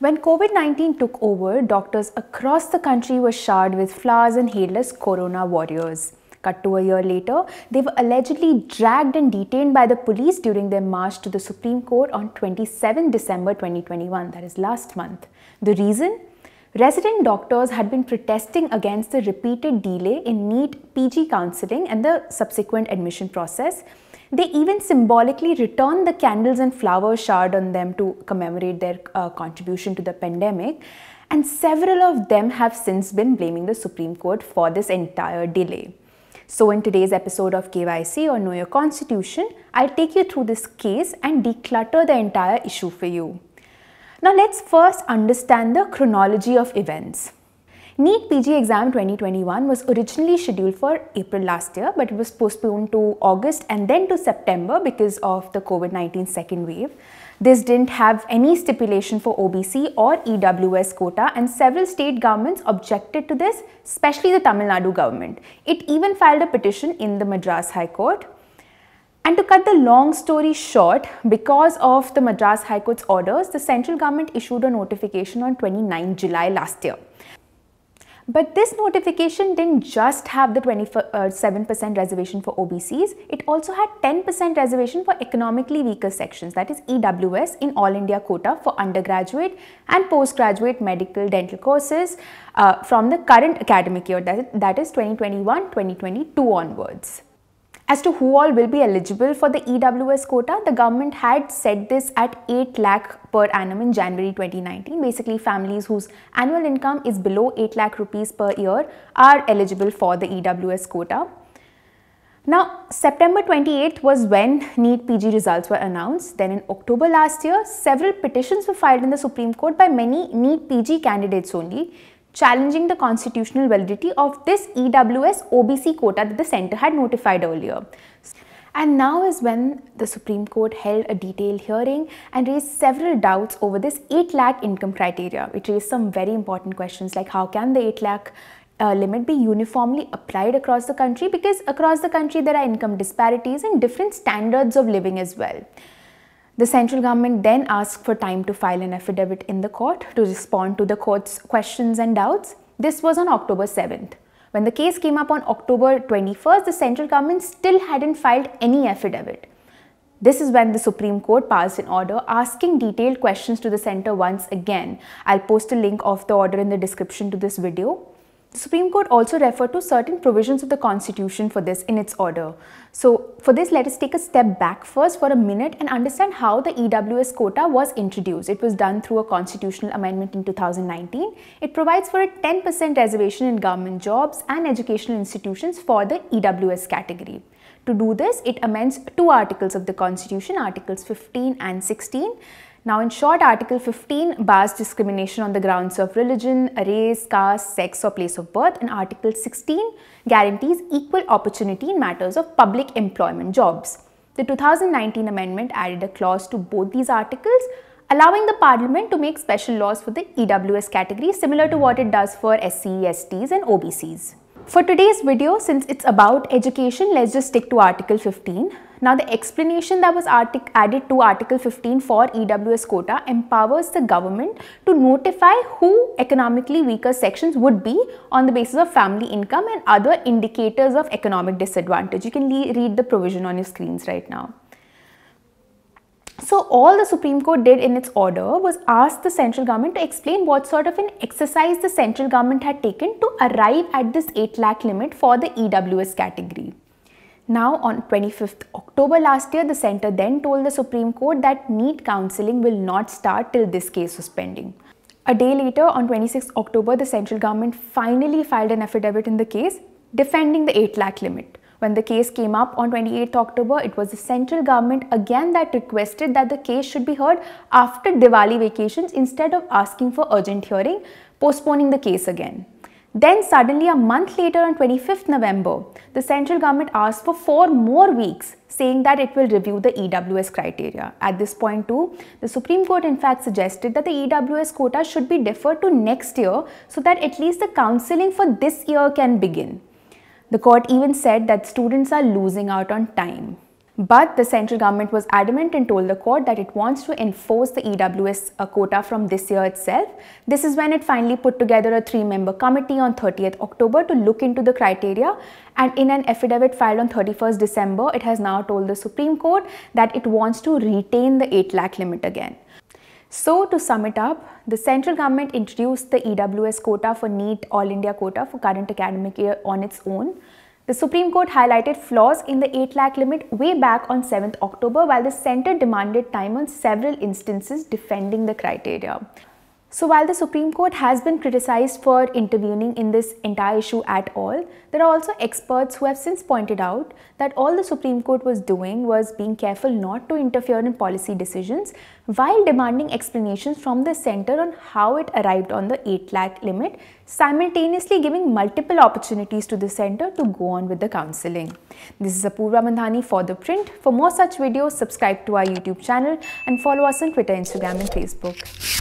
When COVID-19 took over, doctors across the country were showered with flowers and hailed corona warriors. Cut to a year later, they were allegedly dragged and detained by the police during their march to the Supreme Court on 27 December 2021, that is last month. The reason? Resident doctors had been protesting against the repeated delay in NEET PG counselling and the subsequent admission process. They even symbolically returned the candles and flowers showered on them to commemorate their contribution to the pandemic, and several of them have since been blaming the Supreme Court for this entire delay. So in today's episode of KYC or Know Your Constitution, I'll take you through this case and declutter the entire issue for you. Now let's first understand the chronology of events. NEET PG exam 2021 was originally scheduled for April last year, but it was postponed to August and then to September because of the COVID-19 second wave. This didn't have any stipulation for OBC or EWS quota, and several state governments objected to this, especially the Tamil Nadu government. It even filed a petition in the Madras High Court. And to cut the long story short, because of the Madras High Court's orders, the central government issued a notification on 29 July last year. But this notification didn't just have the 27% reservation for OBCs, it also had 10% reservation for economically weaker sections, that is EWS, in All India quota for undergraduate and postgraduate medical dental courses from the current academic year, that is 2021-2022 onwards. As to who all will be eligible for the EWS quota, the government had set this at 8 lakh per annum in January 2019. Basically, families whose annual income is below 8 lakh rupees per year are eligible for the EWS quota. Now, September 28th was when NEET PG results were announced. Then in October last year, several petitions were filed in the Supreme Court by many NEET PG candidates only, challenging the constitutional validity of this EWS OBC quota that the centre had notified earlier. And now is when the Supreme Court held a detailed hearing and raised several doubts over this 8 lakh income criteria. It raised some very important questions like how can the 8 lakh limit be uniformly applied across the country, because across the country there are income disparities and different standards of living as well. The central government then asked for time to file an affidavit in the court to respond to the court's questions and doubts. This was on October 7th. When the case came up on October 21st, the central government still hadn't filed any affidavit. This is when the Supreme Court passed an order asking detailed questions to the centre once again. I'll post a link of the order in the description to this video. The Supreme Court also referred to certain provisions of the Constitution for this in its order. So for this, let us take a step back first for a minute and understand how the EWS quota was introduced. It was done through a constitutional amendment in 2019. It provides for a 10% reservation in government jobs and educational institutions for the EWS category. To do this, it amends two articles of the Constitution, Articles 15 and 16. Now, in short, Article 15 bars discrimination on the grounds of religion, race, caste, sex or place of birth, and Article 16 guarantees equal opportunity in matters of public employment jobs. The 2019 amendment added a clause to both these articles, allowing the Parliament to make special laws for the EWS category similar to what it does for SC, STs and OBCs. For today's video, since it's about education, let's just stick to Article 15. Now, the explanation that was added to Article 15 for EWS quota empowers the government to notify who economically weaker sections would be on the basis of family income and other indicators of economic disadvantage. You can read the provision on your screens right now. So all the Supreme Court did in its order was ask the central government to explain what sort of an exercise the central government had taken to arrive at this 8 lakh limit for the EWS category. Now, on 25th October last year, the centre then told the Supreme Court that NEET counselling will not start till this case was pending. A day later, on 26th October, the central government finally filed an affidavit in the case defending the 8 lakh limit. When the case came up on 28th October, it was the central government again that requested that the case should be heard after Diwali vacations instead of asking for urgent hearing, postponing the case again. Then suddenly a month later on 25th November, the central government asked for 4 more weeks, saying that it will review the EWS criteria. At this point too, the Supreme Court in fact suggested that the EWS quota should be deferred to next year so that at least the counselling for this year can begin. The court even said that students are losing out on time. But the central government was adamant and told the court that it wants to enforce the EWS quota from this year itself. This is when it finally put together a 3-member committee on 30th October to look into the criteria, and in an affidavit filed on 31st December, it has now told the Supreme Court that it wants to retain the 8 lakh limit again. So to sum it up, the central government introduced the EWS quota for NEET All India quota for current academic year on its own. The Supreme Court highlighted flaws in the 8 lakh limit way back on 7th October, while the centre demanded time on several instances defending the criteria. So while the Supreme Court has been criticized for intervening in this entire issue at all, there are also experts who have since pointed out that all the Supreme Court was doing was being careful not to interfere in policy decisions while demanding explanations from the centre on how it arrived on the 8 lakh limit, simultaneously giving multiple opportunities to the centre to go on with the counselling. This is Apurva Mandhani for The Print. For more such videos, subscribe to our YouTube channel and follow us on Twitter, Instagram and Facebook.